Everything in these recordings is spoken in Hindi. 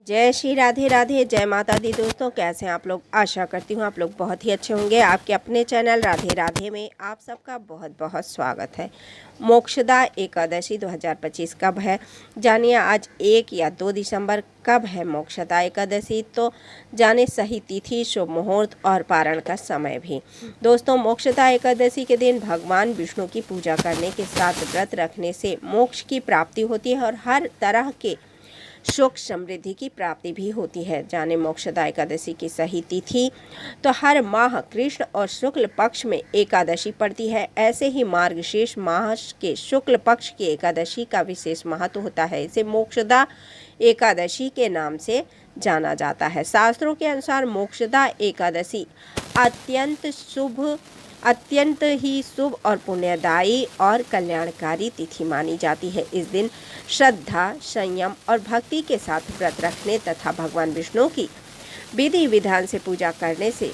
जय श्री राधे राधे, जय माता दी। दोस्तों, कैसे हैं आप लोग? आशा करती हूँ आप लोग बहुत ही अच्छे होंगे। आपके अपने चैनल राधे राधे में आप सबका बहुत बहुत स्वागत है। मोक्षदा एकादशी 2025 कब है जानिए। आज 1 या 2 दिसंबर कब है मोक्षदा एकादशी, तो जाने सही तिथि, शुभ मुहूर्त और पारण का समय भी। दोस्तों, मोक्षदा एकादशी के दिन भगवान विष्णु की पूजा करने के साथ व्रत रखने से मोक्ष की प्राप्ति होती है और हर तरह के सुख समृद्धि की प्राप्ति भी होती है। जाने मोक्षदा एकादशी की सही तिथि। तो हर माह कृष्ण और शुक्ल पक्ष में एकादशी पड़ती है। ऐसे ही मार्गशीर्ष माह के शुक्ल पक्ष की एकादशी का विशेष महत्व होता है। इसे मोक्षदा एकादशी के नाम से जाना जाता है। शास्त्रों के अनुसार मोक्षदा एकादशी अत्यंत ही शुभ और पुण्यदायी और कल्याणकारी तिथि मानी जाती है। इस दिन श्रद्धा, संयम और भक्ति के साथ व्रत रखने तथा भगवान विष्णु की विधि विधान से पूजा करने से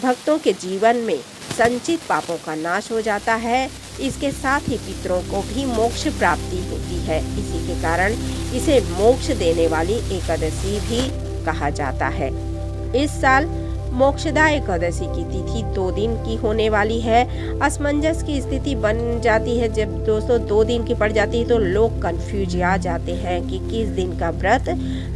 भक्तों के जीवन में संचित पापों का नाश हो जाता है। इसके साथ ही पितरों को भी मोक्ष प्राप्ति होती है। इसी के कारण इसे मोक्ष देने वाली एकादशी भी कहा जाता है। इस साल मोक्षदा एकादशी की तिथि 2 दिन की होने वाली है। असमंजस की स्थिति बन जाती है। जब दोस्तों 2 दिन की पड़ जाती है तो लोग कंफ्यूज आ जाते हैं कि किस दिन का व्रत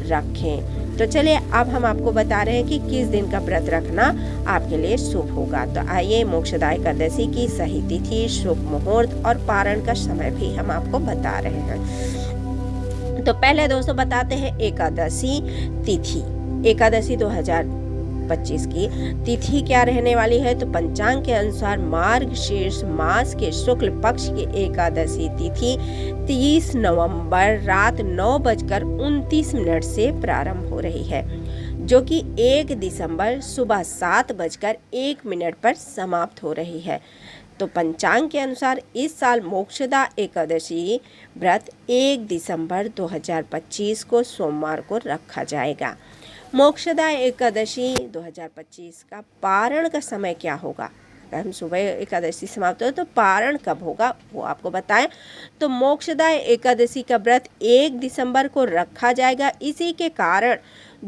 रखें। तो चलिए अब हम आपको बता रहे हैं कि किस दिन का व्रत रखना आपके लिए शुभ होगा। तो आइए मोक्षदा एकादशी की सही तिथि, शुभ मुहूर्त और पारण का समय भी हम आपको बता रहे हैं। तो पहले दोस्तों बताते हैं एकादशी तिथि। एकादशी 2025 की तिथि क्या रहने वाली है, तो पंचांग के अनुसार मार्गशीर्ष मास के शुक्ल पक्ष की एकादशी तिथि 30 नवंबर रात 9:29 से प्रारंभ हो रही है, जो कि 1 दिसंबर सुबह 7:01 पर समाप्त हो रही है। तो पंचांग के अनुसार इस साल मोक्षदा एकादशी व्रत 1 दिसंबर 2025 को सोमवार को रखा जाएगा। मोक्षदा एकादशी 2025 का पारण का समय क्या होगा? अगर हम सुबह एकादशी समाप्त हो तो पारण कब होगा वो आपको बताएं। तो मोक्षदा एकादशी का व्रत 1 दिसंबर को रखा जाएगा। इसी के कारण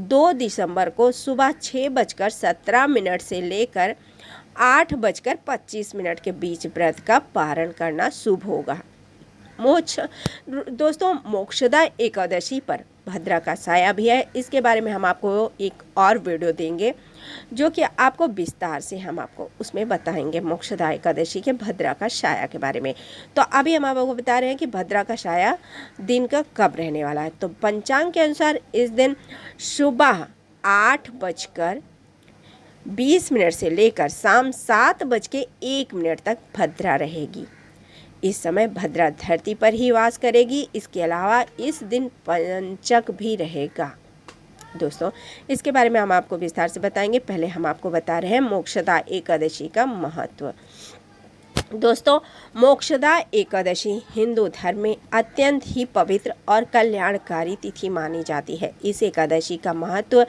2 दिसंबर को सुबह 6:17 से लेकर 8:25 के बीच व्रत का पारण करना शुभ होगा। दोस्तों, मोक्षदा एकादशी पर भद्रा का साया भी है। इसके बारे में हम आपको एक और वीडियो देंगे जो कि आपको विस्तार से हम आपको उसमें बताएंगे मोक्षदा एकादशी के भद्रा का साया के बारे में। तो अभी हम आपको बता रहे हैं कि भद्रा का साया दिन का कब रहने वाला है। तो पंचांग के अनुसार इस दिन सुबह 8:20 से लेकर शाम 7:01 तक भद्रा रहेगी। इस समय भद्रा धरती पर ही वास करेगी। इसके अलावा इस दिन पंचक भी रहेगा। दोस्तों, इसके बारे में हम आपको विस्तार से बताएंगे। पहले हम आपको बता रहे हैं मोक्षदा एकादशी का महत्व। दोस्तों, मोक्षदा एकादशी हिंदू धर्म में अत्यंत ही पवित्र और कल्याणकारी तिथि मानी जाती है। इस एकादशी का महत्व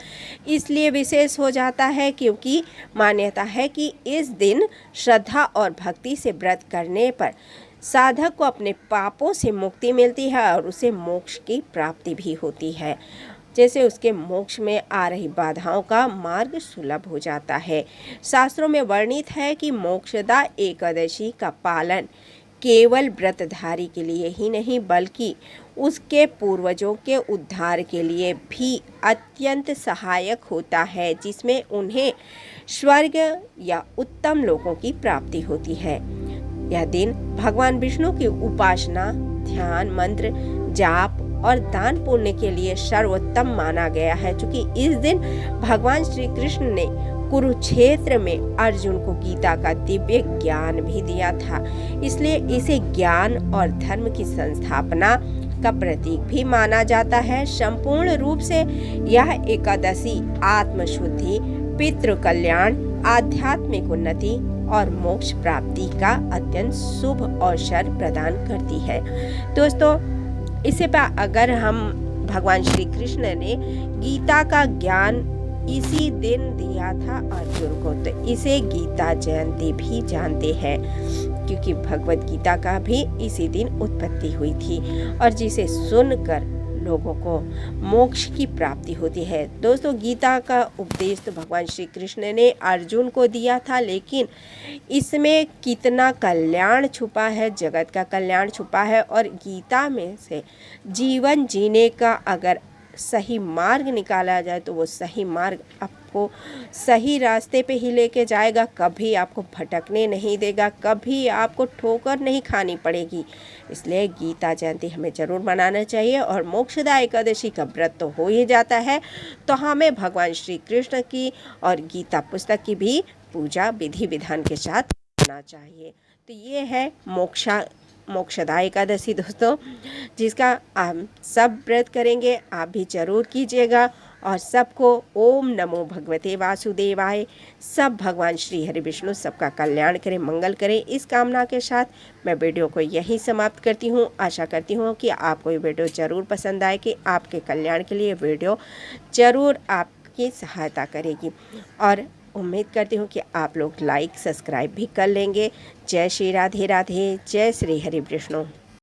इसलिए विशेष हो जाता है क्योंकि मान्यता है कि इस दिन श्रद्धा और भक्ति से व्रत करने पर साधक को अपने पापों से मुक्ति मिलती है और उसे मोक्ष की प्राप्ति भी होती है। जैसे उसके मोक्ष में आ रही बाधाओं का मार्ग सुलभ हो जाता है। शास्त्रों में वर्णित है कि मोक्षदा एकादशी का पालन केवल व्रतधारी के लिए ही नहीं बल्कि उसके पूर्वजों के उद्धार के लिए भी अत्यंत सहायक होता है, जिसमें उन्हें स्वर्ग या उत्तम लोकों की प्राप्ति होती है। यह दिन भगवान विष्णु की उपासना, ध्यान, मंत्र जाप और दान पुण्य के लिए सर्वोत्तम माना गया है। क्योंकि इस दिन भगवान श्री कृष्ण ने कुरुक्षेत्र में अर्जुन को गीता का दिव्य ज्ञान भी दिया था, इसलिए इसे ज्ञान और धर्म की संस्थापना का प्रतीक भी माना जाता है। संपूर्ण रूप से यह एकादशी आत्मशुद्धि, पितृ कल्याण, आध्यात्मिक उन्नति और मोक्ष प्राप्ति का अत्यंत शुभ अवसर प्रदान करती है। दोस्तों, इसे पर अगर हम भगवान श्री कृष्ण ने गीता का ज्ञान इसी दिन दिया था अर्जुन को, तो इसे गीता जयंती भी जानते हैं क्योंकि भगवत गीता का भी इसी दिन उत्पत्ति हुई थी और जिसे सुनकर लोगों को मोक्ष की प्राप्ति होती है। दोस्तों, गीता का उपदेश तो भगवान श्री कृष्ण ने अर्जुन को दिया था, लेकिन इसमें कितना कल्याण छुपा है, जगत का कल्याण छुपा है। और गीता में से जीवन जीने का अगर सही मार्ग निकाला जाए तो वो सही मार्ग आपको सही रास्ते पे ही लेके जाएगा, कभी आपको भटकने नहीं देगा, कभी आपको ठोकर नहीं खानी पड़ेगी। इसलिए गीता जयंती हमें ज़रूर मनाना चाहिए। और मोक्षदा एकादशी का व्रत तो हो ही जाता है, तो हमें भगवान श्री कृष्ण की और गीता पुस्तक की भी पूजा विधि विधान के साथ करना चाहिए। तो ये है मोक्षदा एकादशी दोस्तों, जिसका हम सब व्रत करेंगे, आप भी जरूर कीजिएगा। और सबको ओम नमो भगवते वासुदेवाय। सब भगवान श्री हरि विष्णु सबका कल्याण करें, मंगल करें, इस कामना के साथ मैं वीडियो को यहीं समाप्त करती हूँ। आशा करती हूँ कि आपको ये वीडियो ज़रूर पसंद आए, कि आपके कल्याण के लिए वीडियो ज़रूर आपकी सहायता करेगी। और उम्मीद करती हूँ कि आप लोग लाइक सब्सक्राइब भी कर लेंगे। जय श्री राधे राधे, जय श्री हरि विष्णु।